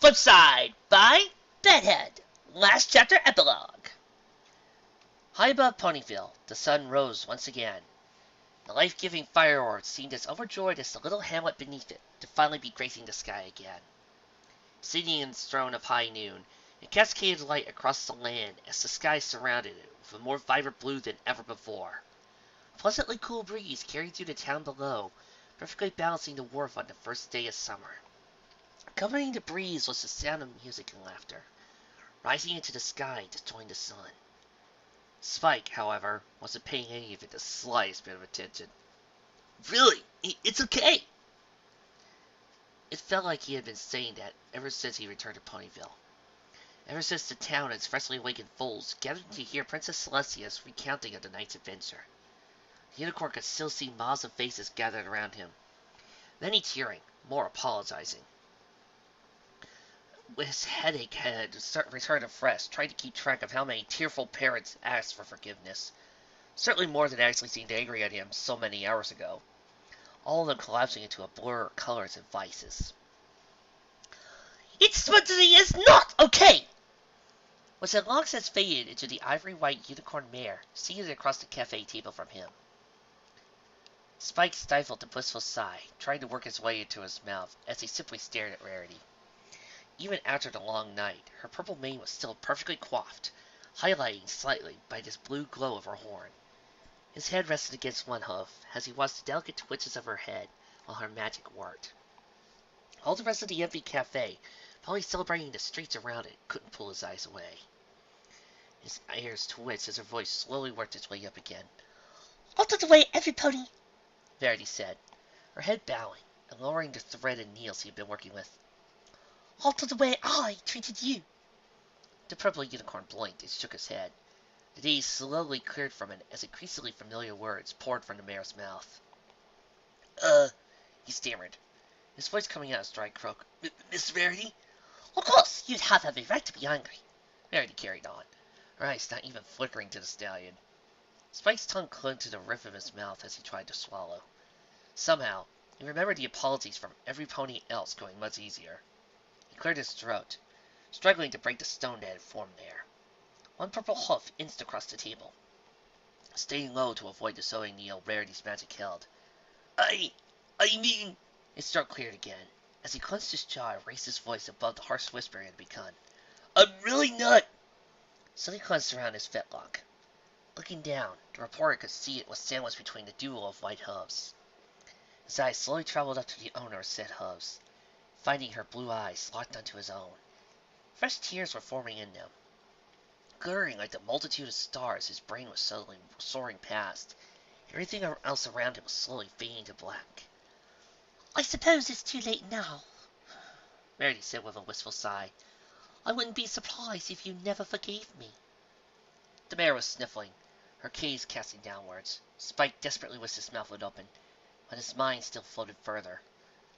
Flipside by Bedhead. Last chapter epilogue. High above Ponyville, the sun rose once again. The life-giving fire orb seemed as overjoyed as the little hamlet beneath it to finally be gracing the sky again. Sitting in its throne of high noon, it cascaded light across the land as the sky surrounded it with a more vibrant blue than ever before. A pleasantly cool breeze carried through the town below, perfectly balancing the warmth on the first day of summer. Accompanying the breeze was the sound of music and laughter, rising into the sky to join the sun. Spike, however, wasn't paying any of it the slightest bit of attention. Really, it's okay. It felt like he had been saying that ever since he returned to Ponyville. Ever since the town and its freshly awakened foals gathered to hear Princess Celestia's recounting of the night's adventure. The unicorn could still see miles of faces gathered around him. Many cheering, more apologizing. His headache had returned afresh, trying to keep track of how many tearful parents asked for forgiveness. Certainly more than actually seemed angry at him so many hours ago. All of them collapsing into a blur of colors and vices. It's something is not okay! Was had long since faded into the ivory-white unicorn mare seated across the cafe table from him. Spike stifled a blissful sigh, trying to work his way into his mouth as he simply stared at Rarity. Even after the long night, her purple mane was still perfectly coiffed, highlighting slightly by this blue glow of her horn. His head rested against one hoof as he watched the delicate twitches of her head while her magic worked. All the rest of the empty cafe, probably celebrating the streets around it, couldn't pull his eyes away. His ears twitched as her voice slowly worked its way up again. "Out of the way, everybody," Verity said, her head bowing and lowering the threaded needles he had been working with. "Out of the way I treated you." The purple unicorn blinked and shook his head. The daze slowly cleared from it as increasingly familiar words poured from the mare's mouth. He stammered, his voice coming out as dry croak. "Miss Verity?" "Of course, you'd have every right to be angry," Verity carried on, her eyes not even flickering to the stallion. Spike's tongue clung to the roof of his mouth as he tried to swallow. Somehow, he remembered the apologies from every pony else going much easier. He cleared his throat, struggling to break the stone that had formed there. One purple hoof inched across the table, staying low to avoid the sewing needle Rarity's magic held. I mean... His throat cleared again, as he clenched his jaw and raised his voice above the harsh whispering it had begun. "I'm really not..." Something clenched around his fetlock. Looking down, the reporter could see it was sandwiched between the duo of white hooves. His eyes slowly traveled up to the owner of said hooves, finding her blue eyes locked onto his own. Fresh tears were forming in them. Glittering like the multitude of stars his brain was suddenly soaring past. Everything else around him was slowly fading to black. "I suppose it's too late now," Verity said with a wistful sigh. "I wouldn't be surprised if you never forgave me." The mare was sniffling, her gaze casting downwards. Spike desperately wished his mouth would open, but his mind still floated further.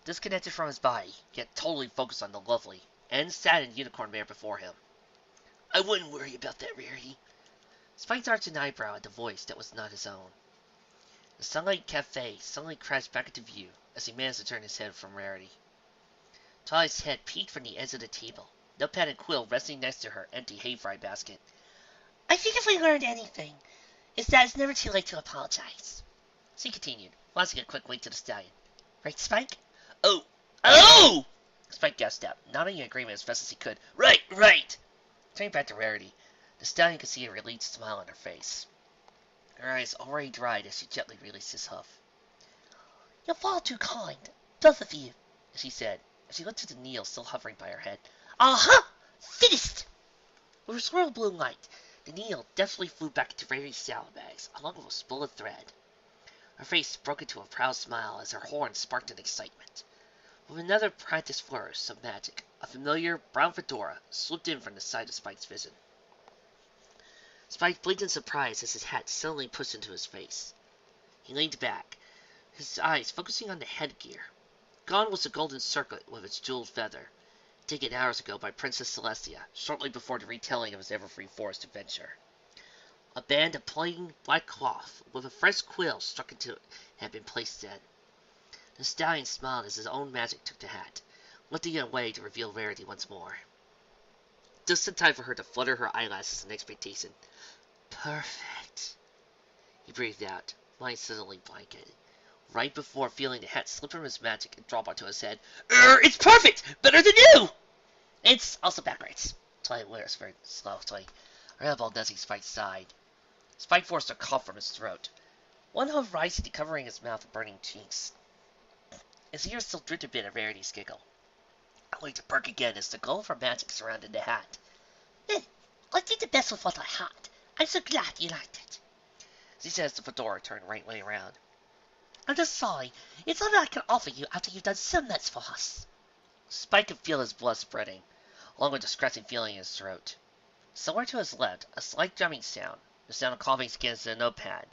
Disconnected from his body, yet totally focused on the lovely and saddened unicorn mare before him. "I wouldn't worry about that, Rarity." Spike arched an eyebrow at the voice that was not his own. The Sunlight Cafe suddenly crashed back into view as he managed to turn his head from Rarity. Twilight's head peeked from the edge of the table, notepad and quill resting next to her empty hay-fry basket. "I think if we learned anything, it's that it's never too late to apologize," she continued, glancing a quick wink to the stallion. "Right, Spike?" Oh! Spike gasped out, nodding in agreement as fast as he could. Right! Turning back to Rarity, the stallion could see a relieved smile on her face. Her eyes already dried as she gently released his hoof. "You're far too kind, both of you," she said, as she looked at the needle still hovering by her head. "Aha! Finished!" With a swirl of blue light, the needle deftly flew back into Rarity's saddlebags, along with a spool of thread. Her face broke into a proud smile as her horn sparked in excitement. With another practiced flourish of magic, a familiar brown fedora swooped in from the side of Spike's vision. Spike blinked in surprise as his hat suddenly pushed into his face. He leaned back, his eyes focusing on the headgear. Gone was the golden circlet with its jeweled feather, taken hours ago by Princess Celestia, shortly before the retelling of his Everfree Forest adventure. A band of plain black cloth with a fresh quill struck into it had been placed in. The stallion smiled as his own magic took the hat, lifting it away to reveal Rarity once more. Just in time for her to flutter her eyelashes in expectation. Perfect. He breathed out, mind suddenly blanketed, right before feeling the hat slip from his magic and drop onto his head. It's perfect! Better than you! It's also backwards. Twilight whispers very softly. Her elbow nuzzing Spike's side. Spike forced a cough from his throat. One hole rising, covering his mouth with burning cheeks. His ears still dripped a bit of Rarity's giggle. Only to perk again as the glow of her magic surrounded the hat. Well, I did the best with what I had. I'm so glad you liked it. She says the fedora turned right way around. I'm just sorry. It's all I can offer you after you've done so much for us. Spike could feel his blood spreading, along with a scratching feeling in his throat. Somewhere to his left, a slight drumming sound, the sound of coughing against a notepad.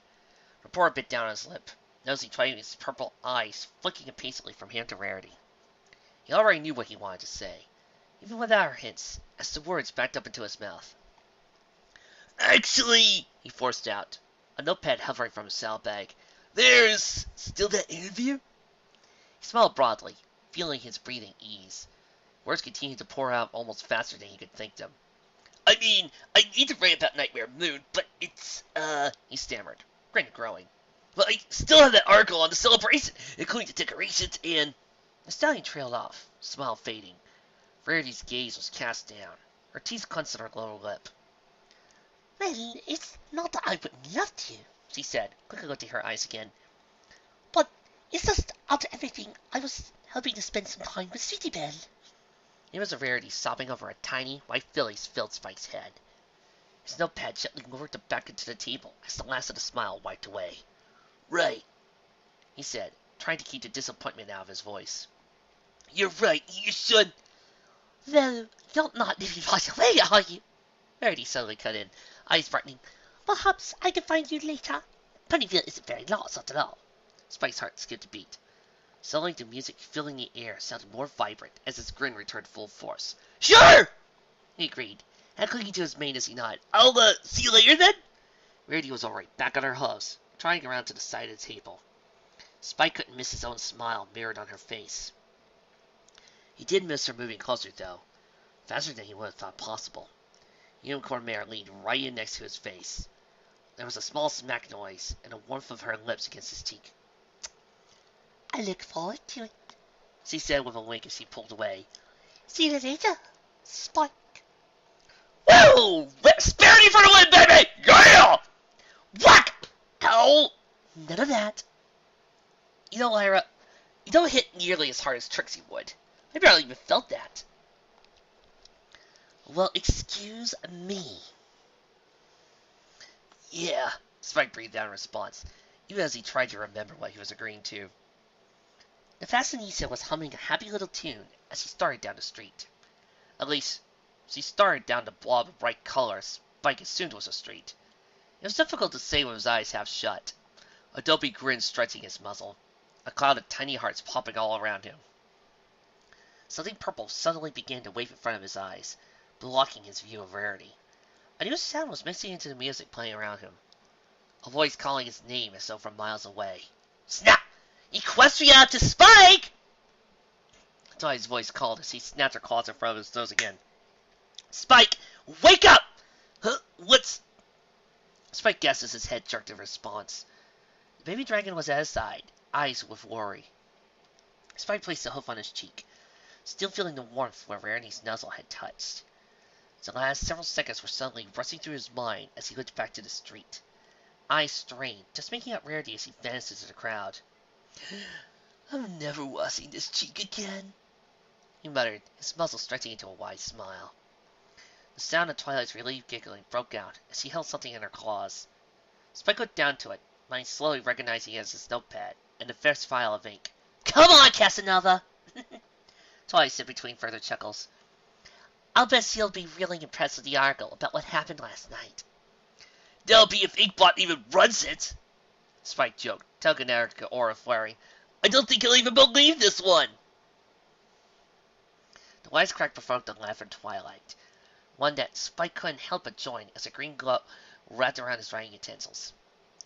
Rapport bit down on his lip, nosing Twilight's purple eyes flicking impatiently from him to Rarity. He already knew what he wanted to say, even without her hints, as the words backed up into his mouth. Actually, he forced out, a notepad hovering from his saddlebag, there's still that interview? He smiled broadly, feeling his breathing ease. Words continued to pour out almost faster than he could think them. I mean, I need to write about Nightmare Moon, but it's, he stammered, grin growing. But I still have that article on the celebration, including the decorations and... The stallion trailed off, smile fading. Rarity's gaze was cast down, her teeth clenched on her lower lip. Well, it's not that I wouldn't love to, she said, quickly lifting her eyes again. But it's just, after everything, I was hoping to spend some time with Sweetie Belle. It was a Rarity sobbing over a tiny, white fillies filled Spike's head. His notepad gently lowered back into the table as the last of the smile wiped away. Right, he said, trying to keep the disappointment out of his voice. You're right, you should. Well, you're not living right away, are you? Rarity suddenly cut in, eyes brightening. Perhaps I can find you later. Ponyville isn't very large after all. Spike's heart skipped a beat. Suddenly the music filling the air sounded more vibrant as his grin returned full force. Sure! He agreed, and clinging to his mane as he nodded. I'll, see you later then? Rarity was already back on her hooves, trying around to the side of the table. Spike couldn't miss his own smile mirrored on her face. He did miss her moving closer, though, faster than he would have thought possible. Unicorn Mare leaned right in next to his face. There was a small smack noise, and a warmth of her lips against his cheek. I look forward to it, she said with a wink as she pulled away. See you later, Spike. Whoa! Spare me for the win, baby! Yeah! Whack! Ow! None of that. You know, Lyra, you don't hit nearly as hard as Trixie would. I barely even felt that. Well, excuse me. Yeah, Spike breathed out in response, even as he tried to remember what he was agreeing to. The fashionista was humming a happy little tune as she started down the street. At least, she started down the blob of bright colors Spike assumed was a street. It was difficult to say with his eyes half shut, a dopey grin stretching his muzzle, a cloud of tiny hearts popping all around him. Something purple suddenly began to wave in front of his eyes, blocking his view of Rarity. A new sound was mixing into the music playing around him. A voice calling his name as though from miles away. Snap! Equestria to Spike! Twilight's voice called as he snapped her claws in front of his nose again. Spike! Wake up! Huh? What's... Spike guessed as his head jerked in response. The baby dragon was at his side, eyes with worry. Spike placed a hoof on his cheek, still feeling the warmth where Rarity's nuzzle had touched. The last several seconds were suddenly rushing through his mind as he looked back to the street. Eyes strained, just making out Rarity as he vanished into the crowd. I'm never washing this cheek again, he muttered, his muzzle stretching into a wide smile. The sound of Twilight's relieved giggling broke out as she held something in her claws. Spike looked down to it, mind slowly recognizing it as his notepad and the first file of ink. Come on, Casanova! Twilight said between further chuckles. I'll bet she'll be really impressed with the article about what happened last night. That'll be if Inkbot even runs it, Spike joked, tugging at her aura flaring. I don't think he'll even believe this one. The wisecrack provoked a laugh from Twilight, one that Spike couldn't help but join as a green glow wrapped around his writing utensils.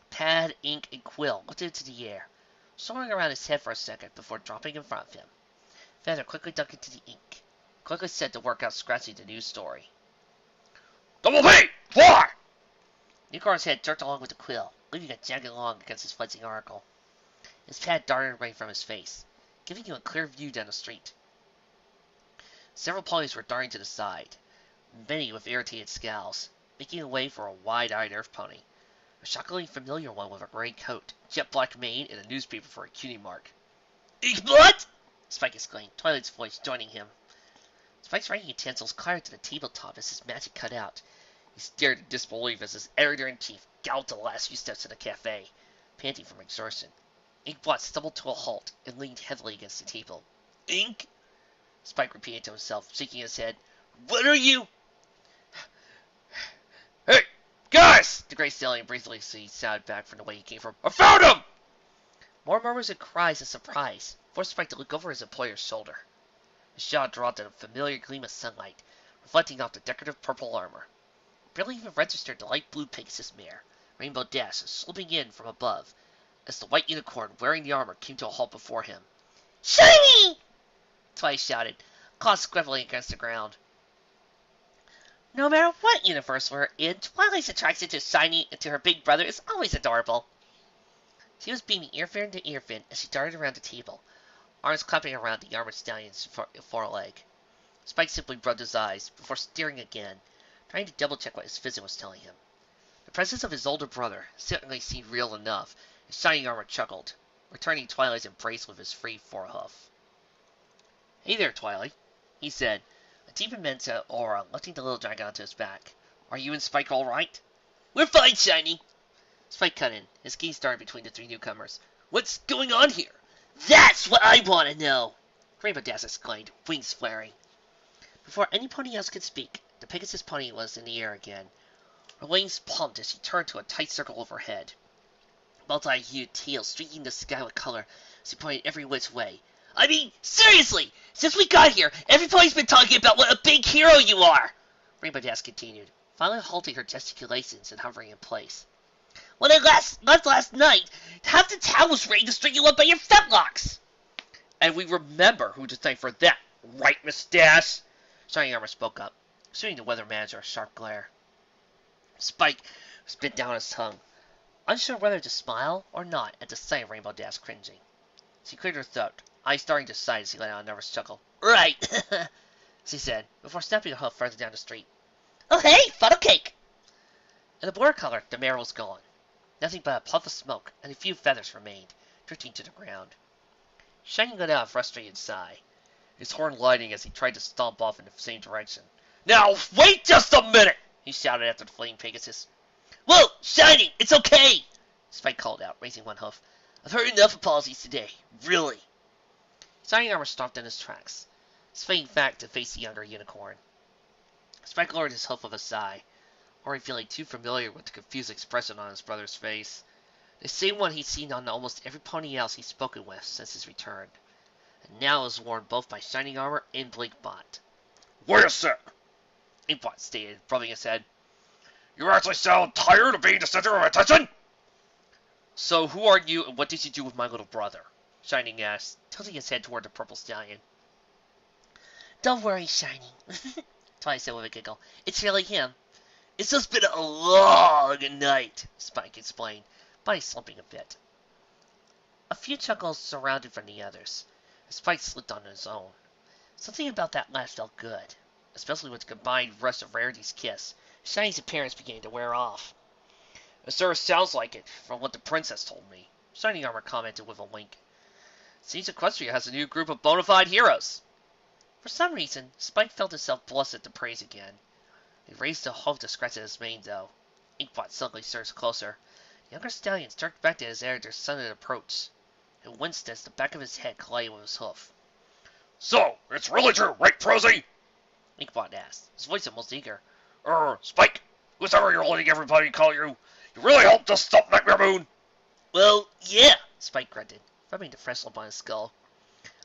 Pad, ink, and quill lifted into the air, soaring around his head for a second before dropping in front of him. Feather quickly dug into the ink. Quickly set to work out scratching the news story. Double P! Fly! Unicorn's head jerked along with the quill, leaving a jagged line against his fledgling oracle. His pad darted away from his face, giving you a clear view down the street. Several ponies were darting to the side, many with irritated scowls, making a way for a wide-eyed earth pony. A shockingly familiar one with a gray coat, jet black mane, and a newspaper for a cutie mark. What? Spike exclaimed, Twilight's voice joining him. Spike's writing utensils clattered to the tabletop as his magic cut out. He stared in disbelief as his editor-in-chief galloped the last few steps to the cafe, panting from exhaustion. Inkblot stumbled to a halt and leaned heavily against the table. Ink? Spike repeated to himself, shaking his head. What are you? Hey, guys! The gray stallion briefly sounded back from the way he came from. I found him! More murmurs and cries of surprise forced Spike to look over his employer's shoulder. His jaw dropped at a familiar gleam of sunlight, reflecting off the decorative purple armor. Barely even registered the light blue Pegasus mare, Rainbow Dash, slipping in from above, as the white unicorn wearing the armor came to a halt before him. Shiny! Twilight shouted, claws squebbling against the ground. No matter what universe we're in, Twilight's attraction to Shiny and to her big brother is always adorable. She was beaming earfin to earfin as she darted around the table, arms clapping around the armored stallion's foreleg. Spike simply rubbed his eyes before staring again, trying to double-check what his vision was telling him. The presence of his older brother certainly seemed real enough, as Shining Armor chuckled, returning Twilight's embrace with his free forehoof. Hey there, Twilight, he said, a deep immense aura lifting the little dragon onto his back. Are you and Spike all right? We're fine, Shiny! Spike cut in, his gaze darted between the three newcomers. What's going on here? That's what I want to know! Rainbow Dash exclaimed, wings flaring. Before any pony else could speak, the Pegasus pony was in the air again. Her wings pumped as she turned to a tight circle overhead. Multi-hued tail streaking the sky with color as she pointed every which way. I mean, seriously! Since we got here, everybody's been talking about what a big hero you are! Rainbow Dash continued, finally halting her gesticulations and hovering in place. When I left last night, half the town was ready to string you up by your fetlocks! And we remember who to thank for that, right, Miss Dash? Shining Armor spoke up, shooting the weather manager a sharp glare. Spike spit down his tongue, unsure whether to smile or not at the sight of Rainbow Dash cringing. She cleared her throat, eyes starting to side as she let out a nervous chuckle. Right, she said, before snapping a hoof further down the street. Oh hey, funnel cake! In the blur color, the mare was gone. Nothing but a puff of smoke and a few feathers remained, drifting to the ground. Shining let out a frustrated sigh, his horn lighting as he tried to stomp off in the same direction. Now, wait just a minute! He shouted after the fleeing Pegasus. Whoa, Shining, it's okay! Spike called out, raising one hoof. I've heard enough apologies today, really. Shining Armor stopped in his tracks, swaying back to face the younger unicorn. Spike lowered his hoof with a sigh, already feeling too familiar with the confused expression on his brother's face. The same one he'd seen on almost every pony else he'd spoken with since his return. And now it was worn both by Shining Armor and Blinkbot. Wait a sec! Inkbot stated, rubbing his head. You actually sound tired of being the center of attention? So who are you and what did you do with my little brother? Shining asked, tilting his head toward the purple stallion. Don't worry, Shining, Twilight said with a giggle. It's really him. It's just been a long night, Spike explained, body slumping a bit. A few chuckles surrounded from the others, as Spike slipped on his own. Something about that laugh felt good, especially with the combined rush of Rarity's kiss. Shiny's appearance began to wear off. It sure sounds like it, from what the princess told me, Shining Armor commented with a wink. Seems Equestria has a new group of bona fide heroes. For some reason, Spike felt himself blush at the praise again. He raised a hoof to scratch at his mane, though. Inkbot suddenly surged closer. The younger stallion jerked back to his editor's sudden approach, and winced as the back of his head collided with his hoof. So, it's really true, right, Prose? Inkbot asked, his voice almost eager. Spike, whoever you're letting everybody call you, you really helped us stop Nightmare Moon. Well, yeah, Spike grunted, rubbing the fresh lump on his skull.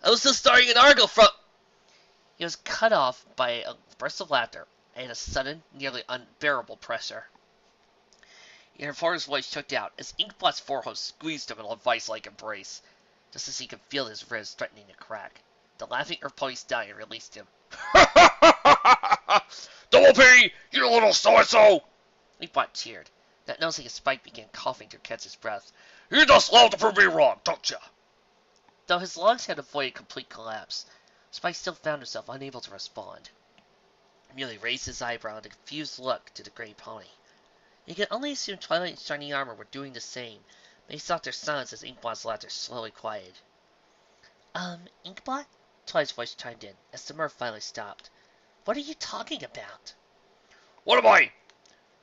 I was just starting an article from... He was cut off by a burst of laughter and a sudden, nearly unbearable pressure. The reporter's voice choked out as Inkbot's forehead squeezed him in a vice-like embrace, just as he could feel his ribs threatening to crack. The laughing Earth Pony Stallion released him. Double P, you little so-and-so! Inkbot cheered. Not noticing his Spike began coughing to catch his breath. You just love to prove me wrong, don't ya? Though his lungs had avoided complete collapse, Spike still found himself unable to respond. He merely raised his eyebrow in a confused look to the gray pony. He could only assume Twilight and Shiny Armor were doing the same, but he sought their silence as Inkbot's laughter slowly quieted. Inkbot? Twilight's voice chimed in, as the mirth finally stopped. What are you talking about? What am I?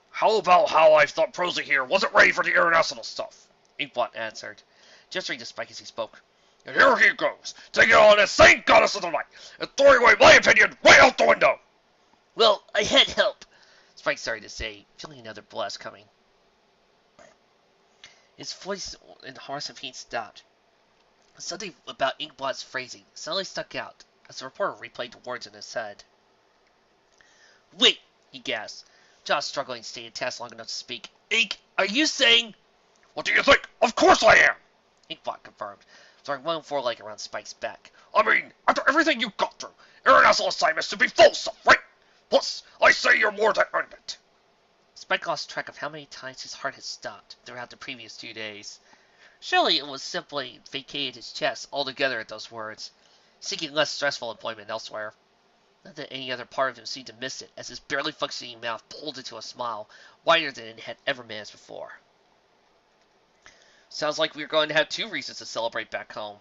How about how I thought Prose here wasn't ready for the international stuff? Inkbot answered, gesturing to Spike as he spoke. And here he goes, taking on the same goddess of the night, and throwing away my opinion right out the window! Well, I had help, Spike started to say, feeling another blast coming. His voice in harsh and heat stopped. Something about Inkbot's phrasing suddenly stuck out, as the reporter replayed the words in his head. Wait, he gasped, jaw struggling to stay intact long enough to speak. Ink, are you saying? What do you think? Of course I am! Inkbot confirmed, throwing one foreleg around Spike's back. I mean, after everything you got through, international assignments should be full stuff, right? Plus, I say you're more than earned it. Spike lost track of how many times his heart had stopped throughout the previous 2 days. Surely it was simply vacated his chest altogether at those words, seeking less stressful employment elsewhere. Not that any other part of him seemed to miss it, as his barely functioning mouth pulled into a smile wider than it had ever managed before. Sounds like we're going to have 2 reasons to celebrate back home.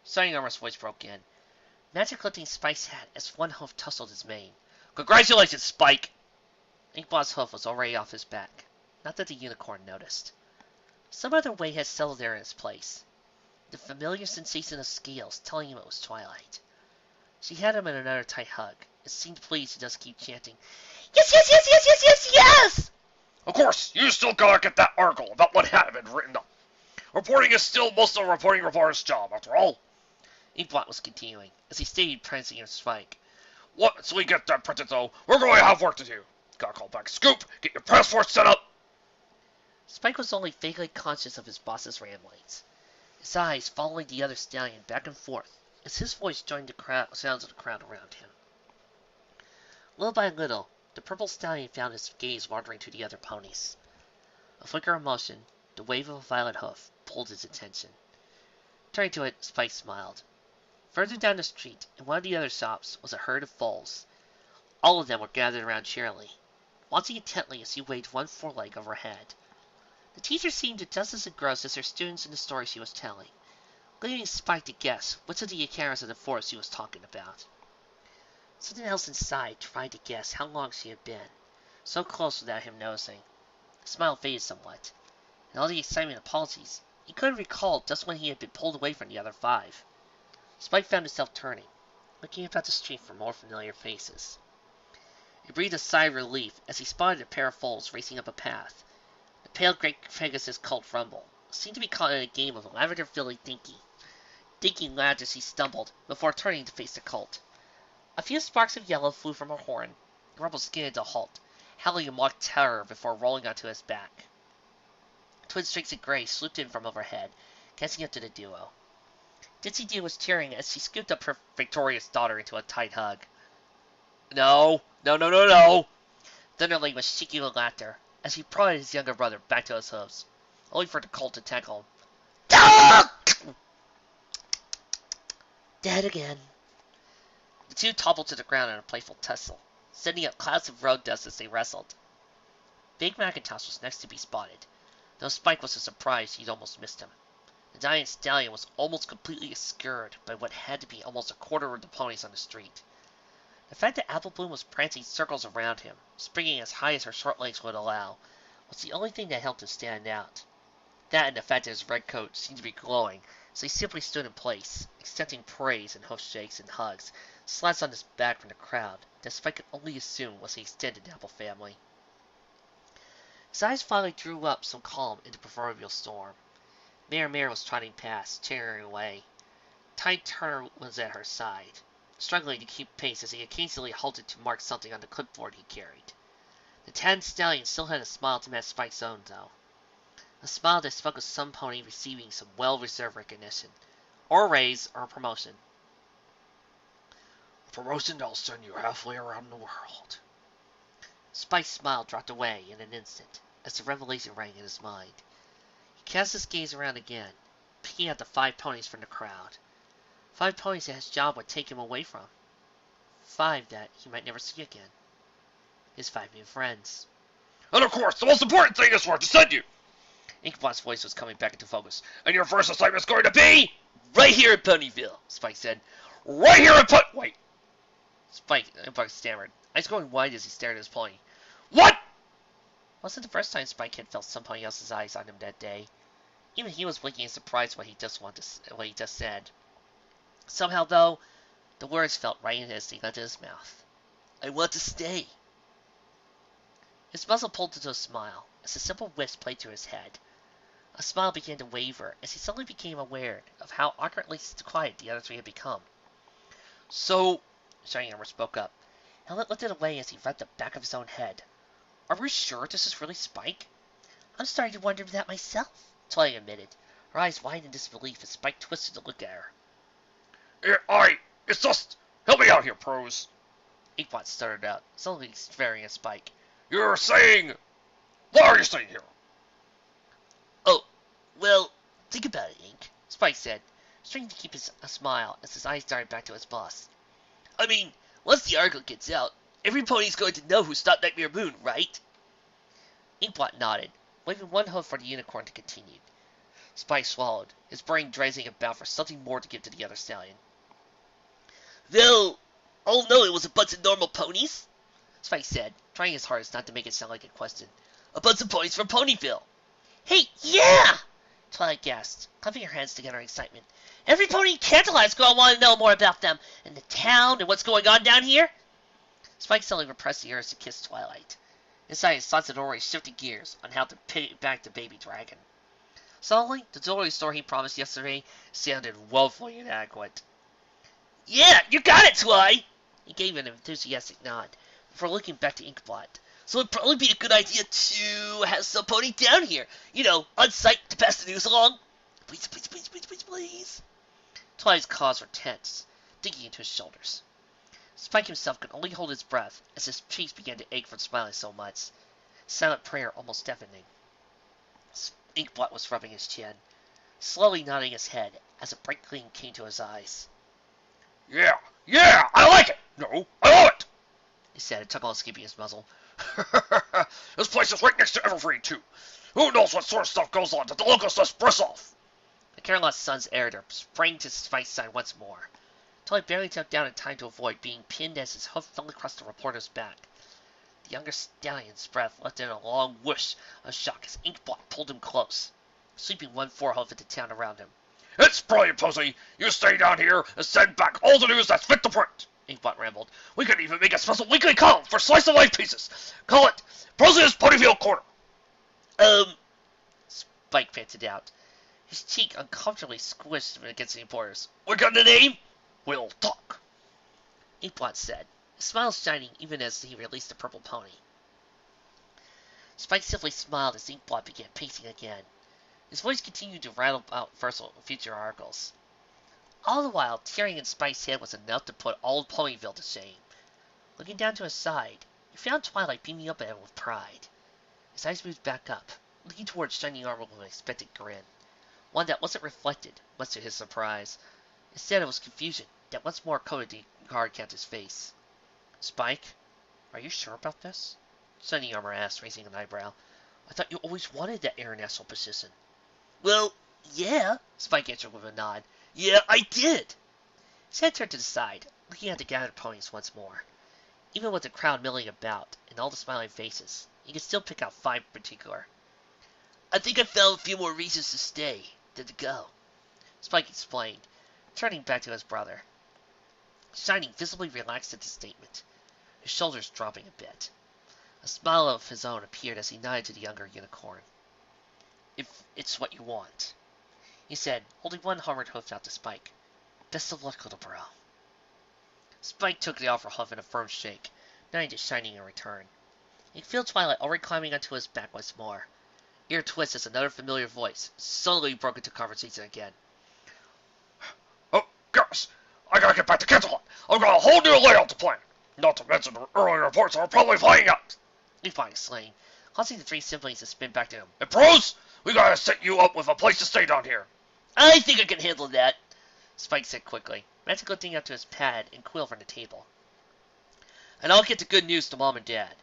Shining Armor's voice broke in, magic lifting Spike's hat as one hoof tussled his mane. Congratulations, Spike! Inkbot's hoof was already off his back. Not that the unicorn noticed. Some other weight had settled there in its place. The familiar sensation of scales telling him it was Twilight. She had him in another tight hug. It seemed pleased to just keep chanting, Yes, yes, yes, yes, yes, yes, yes! Of course, you still gotta get that article about what happened written up. Reporting is still most of a reporting reporter's job, after all. Inkbot was continuing, as he stayed prancing in Spike. Once we get that printed, though, we're going to have work to do. Gotta call back Scoop, get your passport set up. Spike was only vaguely conscious of his boss's ramblings, his eyes following the other stallion back and forth as his voice joined the sounds of the crowd around him. Little by little, the purple stallion found his gaze wandering to the other ponies. A flicker of motion, the wave of a violet hoof, pulled his attention. Turning to it, Spike smiled. Further down the street, in one of the other shops, was a herd of foals. All of them were gathered around Shirley, watching intently as he waved one foreleg overhead. The teacher seemed just as engrossed as her students in the story she was telling, leaving Spike to guess which of the encounters of the forest he was talking about. Something else inside tried to guess how long she had been, so close without him noticing. The smile faded somewhat, and all the excitement and apologies, he couldn't recall just when he had been pulled away from the other 5. Spike found himself turning, looking about the street for more familiar faces. He breathed a sigh of relief as he spotted a pair of foals racing up a path. The pale gray Pegasus colt Rumble seemed to be caught in a game of Lavender Filly Dinky. Dinky laughed as he stumbled, before turning to face the colt. A few sparks of yellow flew from her horn, and Rumble skidded to a halt, howling in mock terror before rolling onto his back. Twin streaks of gray swooped in from overhead, catching up to the duo. Ditsy Doo was cheering as she scooped up her victorious daughter into a tight hug. No, no, no, no, no! Thunderling was shaking with laughter as he prodded his younger brother back to his hooves, only for the colt to tackle him. Ah! Dead again. The two toppled to the ground in a playful tussle, sending up clouds of road dust as they wrestled. Big Macintosh was next to be spotted, though Spike was so surprised he'd almost missed him. The giant stallion was almost completely obscured by what had to be almost a quarter of the ponies on the street. The fact that Apple Bloom was prancing circles around him, springing as high as her short legs would allow, was the only thing that helped him stand out. That and the fact that his red coat seemed to be glowing, so he simply stood in place, extending praise and hoof shakes and hugs, slaps on his back from the crowd that Spike could only assume was the extended Apple family. His eyes finally drew up some calm in the proverbial storm. Mare was trotting past, cheering away. Ty Turner was at her side, struggling to keep pace as he occasionally halted to mark something on the clipboard he carried. The tan stallion still had a smile to match Spike's own, though. A smile that spoke of some pony receiving some well-reserved recognition, or a raise, or a promotion. Prose and I'll send you halfway around the world. Spike's smile dropped away in an instant, as the revelation rang in his mind. He cast his gaze around again, picking out the 5 ponies from the crowd. 5 ponies that his job would take him away from. 5 that he might never see again. His 5 new friends. And of course, the most important thing is where to send you. Inkbot's voice was coming back into focus. And your first assignment is going to be... Right here in Ponyville, Spike said. Right here in Wait. Spike stammered, eyes going wide as he stared at his pony. What? Wasn't the first time Spike had felt somebody else's eyes on him that day. Even he was blinking in surprise what he just said. Somehow, though, the words felt right in as they left his mouth. I want to stay. His muzzle pulled into a smile as a simple wisp played through his head. A smile began to waver as he suddenly became aware of how awkwardly quiet the other 3 had become. So, Shining Armor spoke up. Helen lifted away as he rubbed the back of his own head. Are we sure this is really Spike? I'm starting to wonder that myself, Twilight admitted, her eyes wide in disbelief as Spike twisted to look at her. It's just... Help me out here, Prose. Inkbot stuttered out, suddenly staring at Spike. You're saying... Why are you staying here? Oh, well, think about it, Ink, Spike said, straining to keep a smile as his eyes darted back to his boss. I mean, once the article gets out, every pony's going to know who stopped Nightmare Moon, right? Inkbot nodded, waving one hoof for the unicorn to continue. Spike swallowed, his brain drazing about for something more to give to the other stallion. Well, oh no, it was a bunch of normal ponies, Spike said, trying his hardest not to make it sound like a question. A bunch of ponies from Ponyville. Hey, yeah! Twilight gasped, clapping her hands together in excitement. Every pony in Canterlot's going to want to know more about them, and the town, and what's going on down here. Spike suddenly repressed the urge to kiss Twilight. Inside his thoughts had already shifted gears on how to pay back the baby dragon. Suddenly, the jewelry store he promised yesterday sounded woefully inadequate. Yeah, you got it, Twi! He gave an enthusiastic nod, before looking back to Inkblot. So it'd probably be a good idea to have some pony down here, on site to pass the news along. Please, please, please, please, please, please. Twilight's claws were tense, digging into his shoulders. Spike himself could only hold his breath as his cheeks began to ache from smiling so much. Silent prayer almost deafening. Inkblot was rubbing his chin, slowly nodding his head as a bright gleam came to his eyes. Yeah, I like it! No, I love it! He said, a chuckle escaping his muzzle. This place is right next to Evergreen, too. Who knows what sort of stuff goes on that the locals just bristle off? The Canterlot Sun's editor sprang to Spike's side once more. Twilight barely took down in time to avoid being pinned as his hoof fell across the reporter's back. The younger stallion's breath let in a long whoosh of shock as Inkblot pulled him close, sweeping one forehoof into town around him. It's brilliant, Posey. You stay down here and send back all the news that's fit to print. Inkblot rambled. We could even make a special weekly column for slice-of-life pieces. Call it Prose's Ponyville Corner. Spike panted out, his cheek uncomfortably squished against the reporter's. We got a name? We'll talk. Inkblot said, his smile shining even as he released the purple pony. Spike simply smiled as Inkblot began pacing again. His voice continued to rattle out future articles. All the while, tearing in Spike's head was enough to put all of Ponyville to shame. Looking down to his side, he found Twilight beaming up at him with pride. His eyes moved back up, looking towards Shining Armor with an expectant grin, one that wasn't reflected, much to his surprise. Instead, it was confusion that once more coated the card-counter's face. Spike, are you sure about this? Shining Armor asked, raising an eyebrow. I thought you always wanted that international position. Well, yeah, Spike answered with a nod. Yeah, I did. His head turned to the side, looking at the gathered ponies once more. Even with the crowd milling about and all the smiling faces, he could still pick out 5 in particular. I think I found a few more reasons to stay than to go, Spike explained, turning back to his brother. Shining visibly relaxed at the statement, his shoulders dropping a bit. A smile of his own appeared as he nodded to the younger unicorn. If it's what you want, he said, holding one hammered hoof out to Spike. Best of luck, little bro. Spike took the offer hoof in a firm shake, nodding to Shining in return. He could feel Twilight already climbing onto his back once more. Ear twist as another familiar voice suddenly broke into conversation again. Oh, gosh, I gotta get back to Canterlot. I've got a whole new layout to plan. Not to mention the early reports are probably flying out. Levi exclaimed, causing the three siblings to spin back to him. And Prose, we gotta set you up with a place to stay down here. I think I can handle that, Spike said quickly, magically looking up to his pad and quill from the table. And I'll get the good news to Mom and Dad.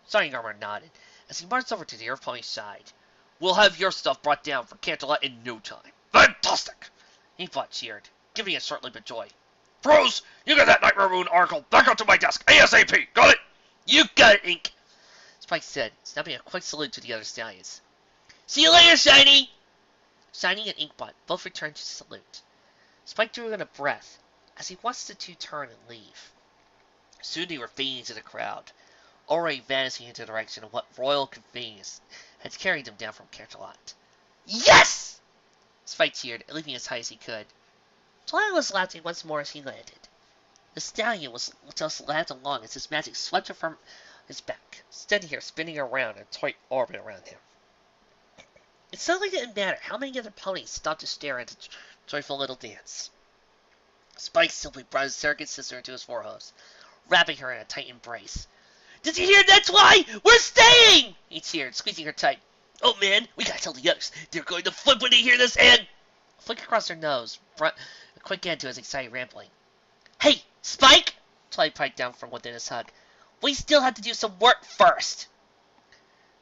Shining Armor nodded as he marched over to the Earth Pony's side. We'll have your stuff brought down for Canterlot in no time. Fantastic! Inkbot cheered, giving a short leap of joy. Prose, you get that Nightmare Moon article back up to my desk, ASAP! Got it? You got it, Ink! Spike said, snapping a quick salute to the other stallions. See you later, Shiny! Shiny and Inkbot both returned to salute. Spike drew in a breath as he watched the two turn and leave. Soon they were fading into the crowd, already vanishing into the direction of what royal conveyance had carried them down from Canterlot. Yes! Spike cheered, leaping as high as he could. Twilight was laughing once more as he landed. The stallion was just laughed along as his magic swept him from his back, standing here spinning around in a tight orbit around him. It suddenly didn't matter how many other ponies stopped to stare at the joyful little dance. Spike simply brought his surrogate sister into his forehouse, wrapping her in a tight embrace. Did you hear that, Twi? We're staying! He cheered, squeezing her tight. Oh man, we gotta tell the others. They're going to flip when they hear this, and... A flick across her nose brought a quick end to his excited rambling. Hey, Spike! Twilight piped down from within his hug. We still have to do some work first.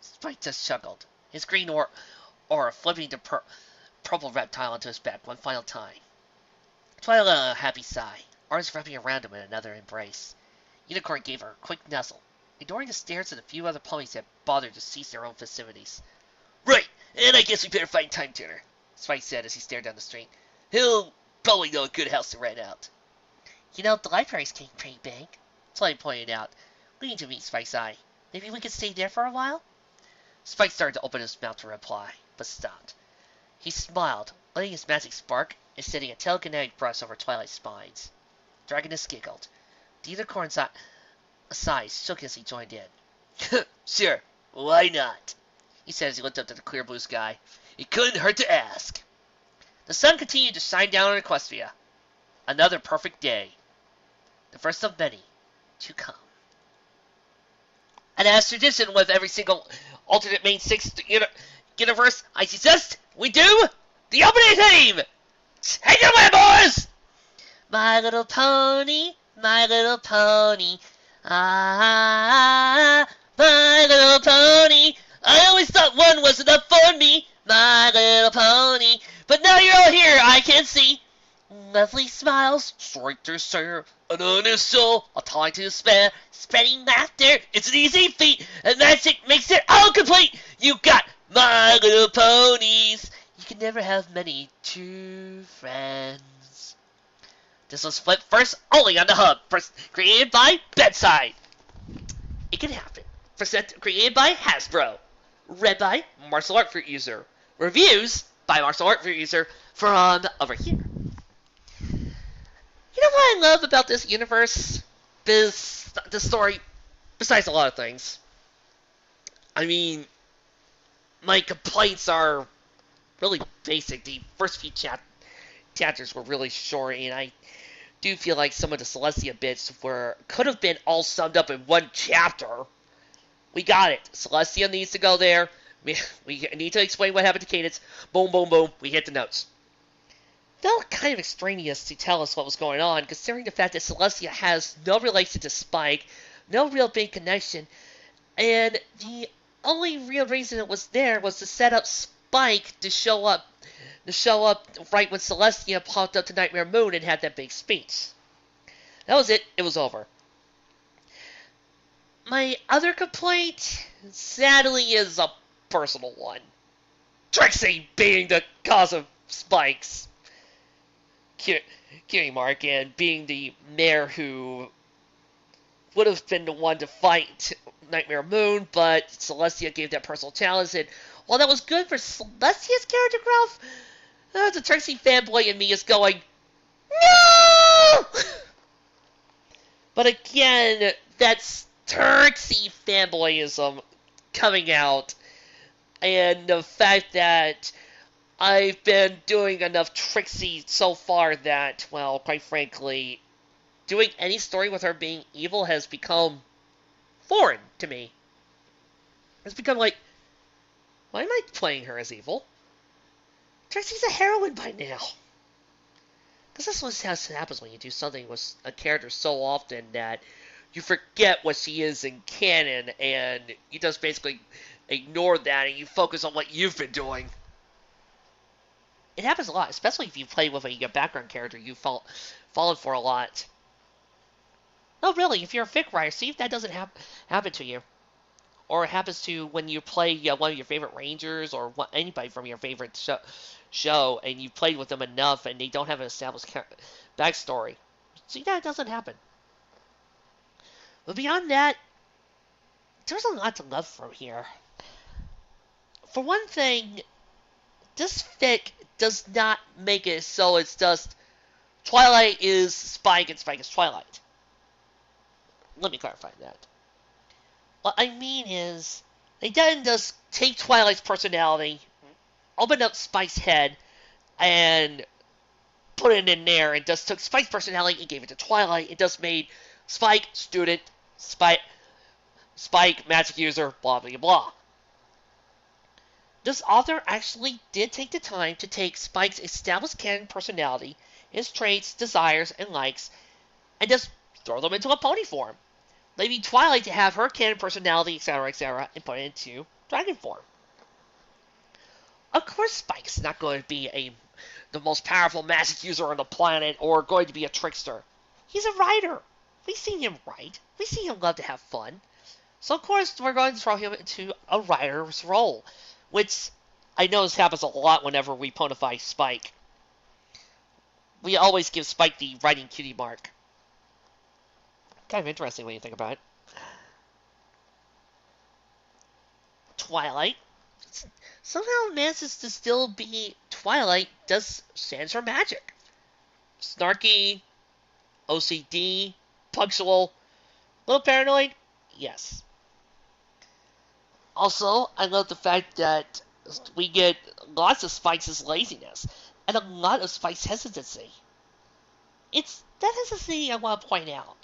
Spike just chuckled, his green aura flipping the purple reptile onto his back one final time. Twilight let a happy sigh, arms wrapping around him in another embrace. Unicorn gave her a quick nuzzle, ignoring the stares of the few other ponies that bothered to cease their own festivities. Right, and I guess we better find Time Turner, Spike said as he stared down the street. He'll probably know a good house to rent out. You know, the library's getting pretty big, Twilight pointed out, leaning to meet Spike's eye. Maybe we could stay there for a while? Spike started to open his mouth to reply, but stopped. He smiled, letting his magic spark and setting a telekinetic brush over Twilight's spines. Dragoness giggled. The unicorn's size shook as he joined in. Sure, why not? He said as he looked up to the clear blue sky. It couldn't hurt to ask. The sun continued to shine down on Equestria. Another perfect day. The first of many to come. And as tradition with every single alternate main 6 universe, I suggest we do the opening theme! Take it away, boys! My little pony, ah, my little pony. I always thought one was enough for me, my little pony. But now you're all here, I can see. Lovely smiles, straight to share, an honest soul, a time to spare, spreading laughter, it's an easy feat, and magic makes it all complete. You got my little ponies. You can never have many true friends. This was Flip first, only on the hub. First created by Bedside. It can happen. First created by Hasbro. Read by Martial Art Fruit User. Reviews by Martial Art Fruit User from over here. You know what I love about this universe? This story, besides a lot of things. I mean, my complaints are really basic. The first few chapters were really short, and I do feel like some of the Celestia bits could have been all summed up in one chapter. We got it. Celestia needs to go there. We need to explain what happened to Cadence. Boom, boom, boom. We hit the notes. Felt kind of extraneous to tell us what was going on, considering the fact that Celestia has no relation to Spike, no real big connection, and the only real reason it was there was to set up Spike to show up right when Celestia popped up to Nightmare Moon and had that big speech. That was it. It was over. My other complaint, sadly, is a personal one. Trixie being the cause of Spike's cutie mark and being the mayor who would have been the one to fight Nightmare Moon, but Celestia gave that personal challenge, and while that was good for Celestia's character growth, the Trixie fanboy in me is going, no! But again, that's Trixie fanboyism coming out, and the fact that I've been doing enough Trixie so far that, well, quite frankly, doing any story with her being evil has become foreign to me. It's become like, why am I playing her as evil? Trixie's a heroine by now. Because that's what happens when you do something with a character so often that you forget what she is in canon, and you just basically ignore that and you focus on what you've been doing. It happens a lot, especially if you play with a background character you've fallen for a lot. No, really, if you're a fic writer, see if that doesn't happen to you. Or it happens to when you play one of your favorite rangers or anybody from your favorite show, and you've played with them enough and they don't have an established backstory. See, that doesn't happen. But beyond that, there's a lot to love from here. For one thing, this fic does not make it so it's just Twilight is Spike and Spike is Twilight. Let me clarify that. What I mean is, they didn't just take Twilight's personality, open up Spike's head, and put it in there, and just took Spike's personality and gave it to Twilight. It just made Spike student, Spike magic user, blah blah blah. This author actually did take the time to take Spike's established canon personality, his traits, desires, and likes, and just throw them into a pony form, leaving Twilight to have her canon personality, etc., and put it into dragon form. Of course, Spike's not going to be the most powerful magic user on the planet or going to be a trickster. He's a writer. We've seen him write. We've seen him love to have fun. So, of course, we're going to throw him into a writer's role, which I know this happens a lot whenever we ponify Spike. We always give Spike the writing cutie mark. Kind of interesting when you think about it. Twilight somehow manages to still be Twilight, does stands for magic. Snarky, OCD, punctual, a little paranoid, yes. Also, I love the fact that we get lots of Spike's laziness and a lot of Spike's hesitancy. It's that hesitancy I want to point out.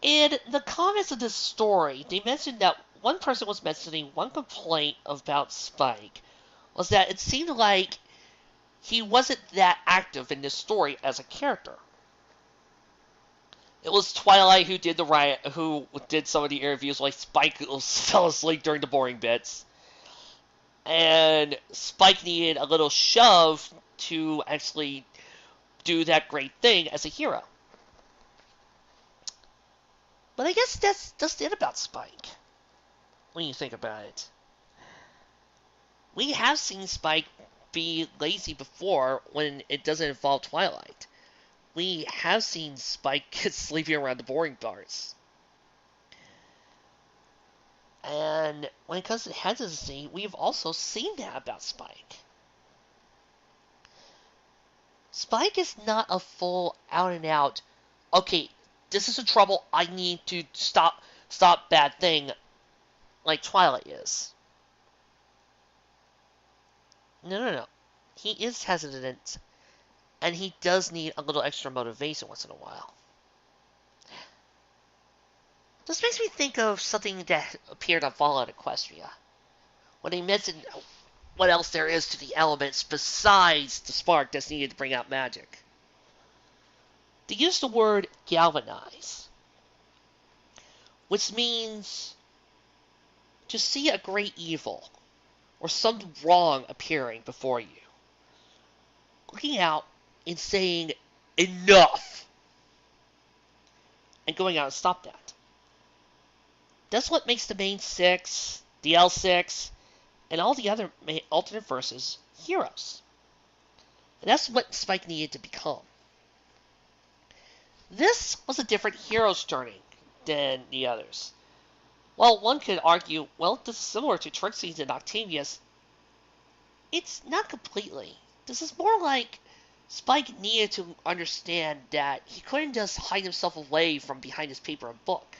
In the comments of this story, they mentioned that one person was mentioning one complaint about Spike was that it seemed like he wasn't that active in this story as a character. It was Twilight who did some of the interviews, like Spike fell asleep during the boring bits. And Spike needed a little shove to actually do that great thing as a hero. But I guess that's just it about Spike, when you think about it. We have seen Spike be lazy before when it doesn't involve Twilight. We have seen Spike get sleepy around the boring parts. And when it comes to hesitancy, we've also seen that about Spike. Spike is not a full out and out, okay, this is a trouble, I need to stop bad thing, like Twilight is. No. He is hesitant, and he does need a little extra motivation once in a while. This makes me think of something that appeared on Fallout Equestria, when they mentioned what else there is to the elements besides the spark that's needed to bring out magic. They use the word galvanize, which means to see a great evil or some wrong appearing before you, looking out and saying enough, and going out and stop that. That's what makes the main six, the L6, and all the other alternate verses heroes. And that's what Spike needed to become. This was a different hero's journey than the others. While one could argue, well, this is similar to Trixie's and Octavia's, it's not completely. This is more like Spike needed to understand that he couldn't just hide himself away from behind his paper and book.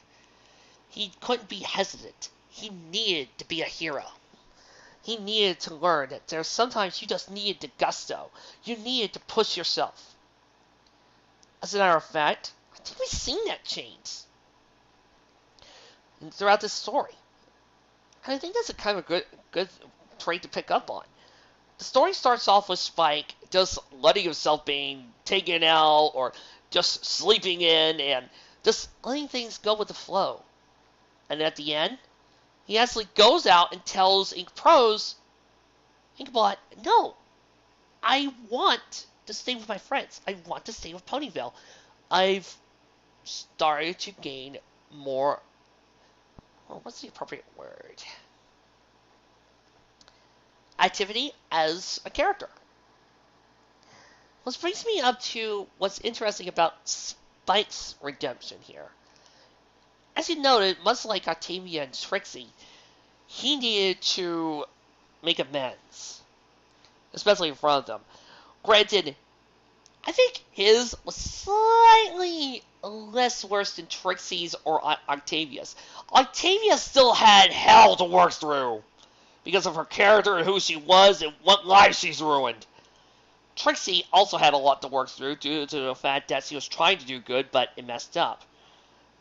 He couldn't be hesitant. He needed to be a hero. He needed to learn that there's sometimes you just needed the gusto. You needed to push yourself. As a matter of fact, I think we've seen that change throughout this story. And I think that's a kind of good trait to pick up on. The story starts off with Spike just letting himself being taken out or just sleeping in and just letting things go with the flow. And at the end, he actually goes out and tells Prose, Inkbot, no, I want to stay with my friends. I want to stay with Ponyville. I've started to gain more, well, what's the appropriate word? Activity as a character. Which brings me up to what's interesting about Spike's redemption here. As you noted, much like Octavia and Trixie, he needed to make amends, especially in front of them. Granted, I think his was slightly less worse than Trixie's or Octavia's. Octavia still had hell to work through because of her character and who she was and what lives she's ruined. Trixie also had a lot to work through due to the fact that she was trying to do good, but it messed up.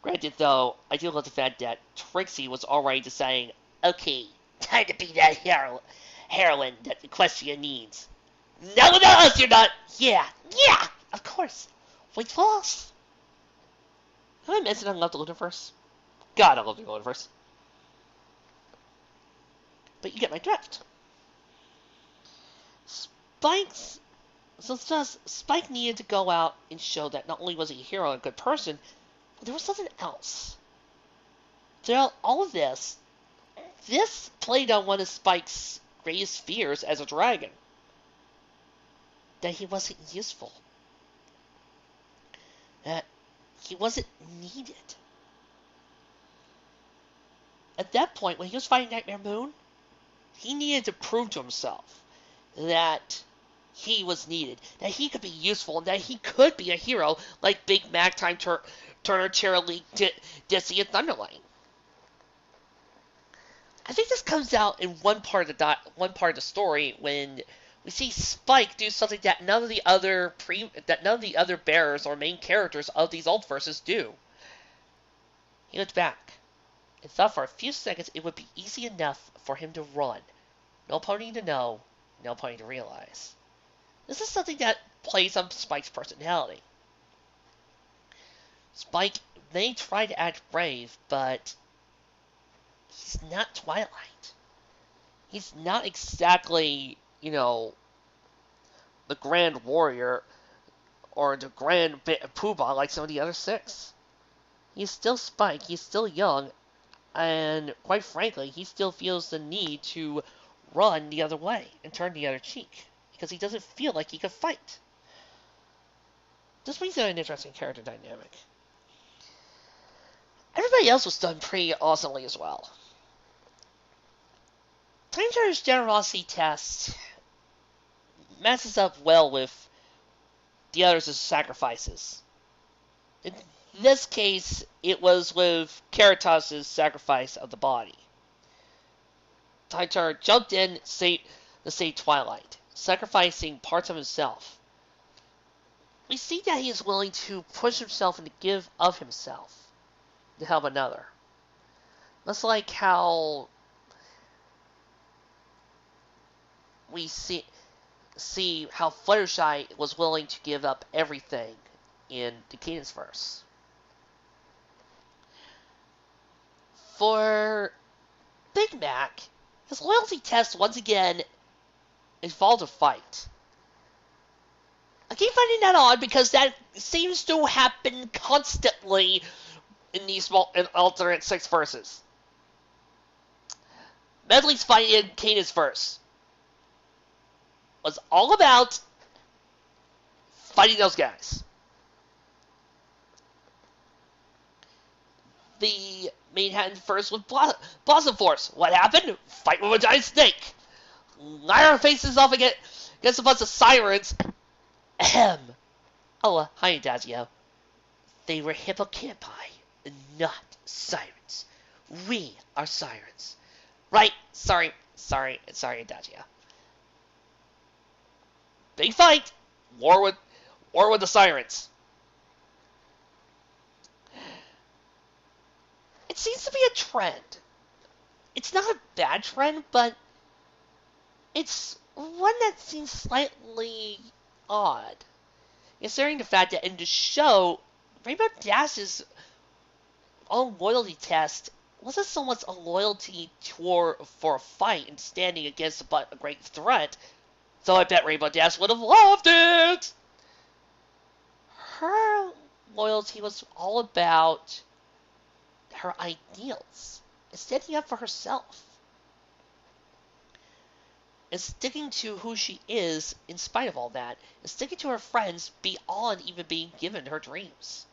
Granted, though, I do love the fact that Trixie was already just saying, okay, time to be that heroine that Equestria needs. No, you're not! Yeah, of course. Wait for us. Have I mentioned I love the universe? God, I love the universe. But you get my drift. Spike needed to go out and show that not only was he a hero and a good person, but there was something else. Throughout all of this played on one of Spike's greatest fears as a dragon. That he wasn't useful. That he wasn't needed. At that point, when he was fighting Nightmare Moon, he needed to prove to himself that he was needed, that he could be useful, and that he could be a hero like Big Mac, Time Turner, Cheerilee, Dizzy, and Thunderlight. I think this comes out in one part of the story when we see Spike do something that none of the other bearers or main characters of these old verses do. He looked back and thought for a few seconds it would be easy enough for him to run. No pony to know, no pony to realize. This is something that plays on Spike's personality. Spike may try to act brave, but he's not Twilight. He's not exactly, the Grand Warrior or the Grand Poobah like some of the other six. He's still Spike, he's still young, and quite frankly, he still feels the need to run the other way and turn the other cheek, because he doesn't feel like he could fight. This brings out an interesting character dynamic. Everybody else was done pretty awesomely as well. Time Turner's generosity test matches up well with the others' sacrifices. In this case, it was with Caritas' sacrifice of the body. Time Turner jumped in to save Twilight, sacrificing parts of himself. We see that he is willing to push himself and to give of himself to help another. Much like how we see how Fluttershy was willing to give up everything in the Cadence verse. For Big Mac, his loyalty test once again involved a fight. I keep finding that odd because that seems to happen constantly in these alternate 6 verses. Medley's fight in Cadence verse was all about fighting those guys. The Manhattan first with Blossom Force. What happened? Fight with a giant snake. Lyra faces off against a bunch of sirens. Ahem. Oh, hi, Dazio. They were hippocampi, not sirens. We are sirens. Right, sorry. Sorry, Adagia. Big fight! War with the Sirens. It seems to be a trend. It's not a bad trend, but it's one that seems slightly odd. Considering the fact that in the show, Rainbow Dash's own loyalty test wasn't so much a loyalty for a fight and standing against a great threat, so I bet Rainbow Dash would have loved it! Her loyalty was all about her ideals and standing up for herself and sticking to who she is in spite of all that, and sticking to her friends beyond even being given her dreams.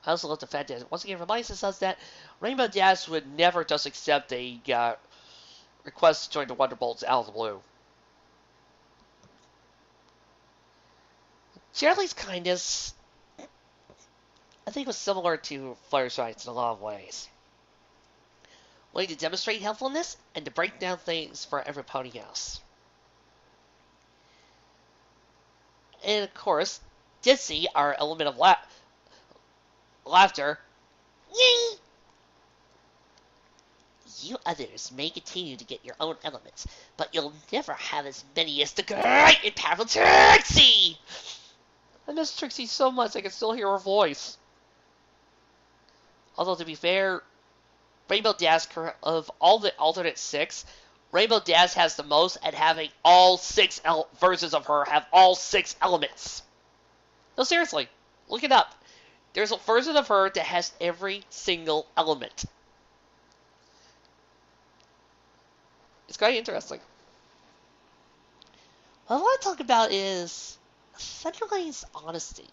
I also love the fact that, once again, reminds us that Rainbow Dash would never just accept a request to join the Wonderbolts out of the blue. Charlie's kindness, I think, was similar to Flipside's in a lot of ways. Willing to demonstrate helpfulness and to break down things for every pony else. And of course, Ditsy, our element of laughter. Yay! You others may continue to get your own elements, but you'll never have as many as the great and powerful Trixie! I miss Trixie so much I can still hear her voice. Although, to be fair, Rainbow Dash, of all the alternate 6, Rainbow Dash has the most at having all 6 versions of her have all 6 elements. No, seriously, look it up. There's a version of her that has every single element. It's quite interesting. What I want to talk about is Thunderlane's honesty.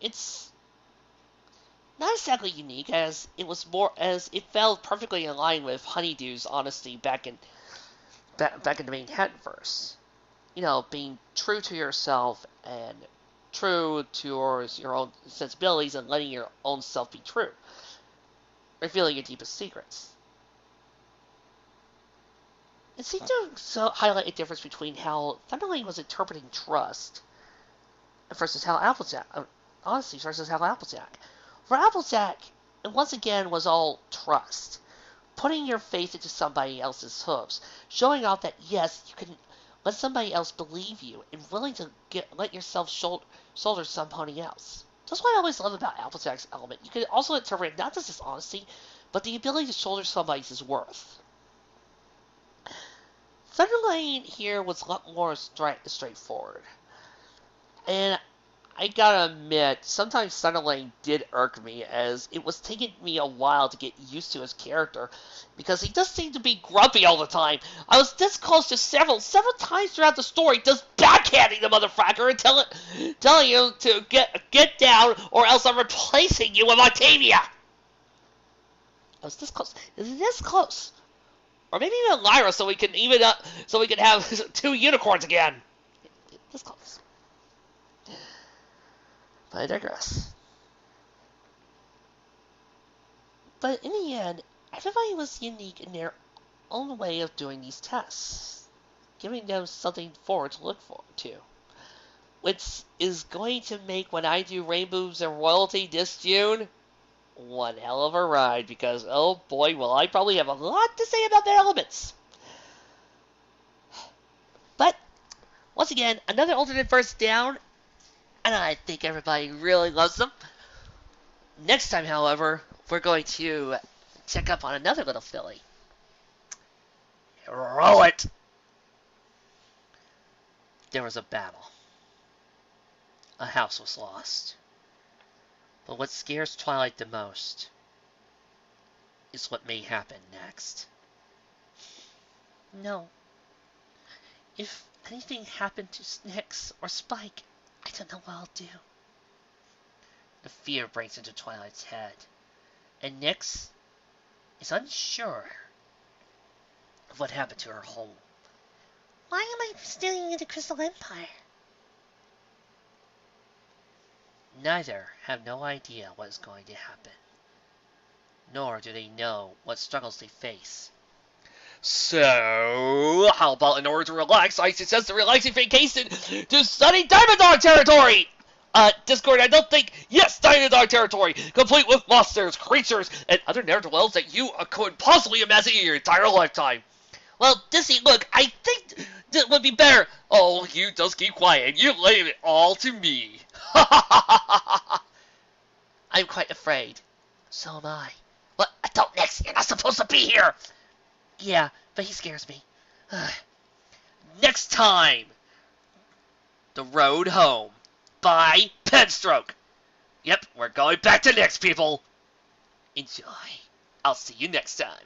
It's not exactly unique, as it fell perfectly in line with Honeydew's honesty back in the Manhattanverse. You know, being true to yourself and true to your own sensibilities and letting your own self be true, revealing your deepest secrets. It seemed to highlight a difference between how Thunderlane was interpreting trust versus how honesty versus how Applejack. For Applejack, it once again was all trust. Putting your faith into somebody else's hooves. Showing off that, yes, you can let somebody else believe you and willing to let yourself shoulder somebody else. That's what I always love about Applejack's element. You can also interpret it not just as honesty, but the ability to shoulder somebody's worth. Thunderlane here was a lot more straightforward. And I gotta admit, sometimes Thunderlane did irk me, as it was taking me a while to get used to his character, because he does seem to be grumpy all the time. I was this close to several times throughout the story, just backhanding the motherfucker and telling him to get down, or else I'm replacing you with Octavia. I was this close. Or maybe even Lyra, so we can have 2 unicorns again. This close. But I digress. But in the end, everybody was unique in their own way of doing these tests, giving them something forward to look forward to, which is going to make when I do Rainbows and Royalty this June one hell of a ride, because oh boy, will I probably have a lot to say about their elements. But once again, another alternate verse down, and I think everybody really loves them. Next time, however, we're going to check up on another little filly. Roll it! There was a battle. A house was lost. But what scares Twilight the most is what may happen next. No. If anything happened to Nyx or Spike, I don't know what I'll do. The fear breaks into Twilight's head, and Nyx is unsure of what happened to her home. Why am I stealing into Crystal Empire? Neither have no idea what is going to happen. nor do they know what struggles they face. So, how about in order to relax, I suggest a relaxing vacation to sunny Diamond Dog territory! Discord, I don't think, yes, Diamond Dog territory, complete with monsters, creatures, and other ne'er-do-wells that you could possibly imagine in your entire lifetime. Well, Dizzy, look, I think that would be better. Oh, you just keep quiet. You leave it all to me. I'm quite afraid. So am I. What? Adult Nix, you're not supposed to be here! Yeah, but he scares me. Next time, The Road Home by Penstroke. Yep, we're going back to Nix, people. Enjoy. I'll see you next time.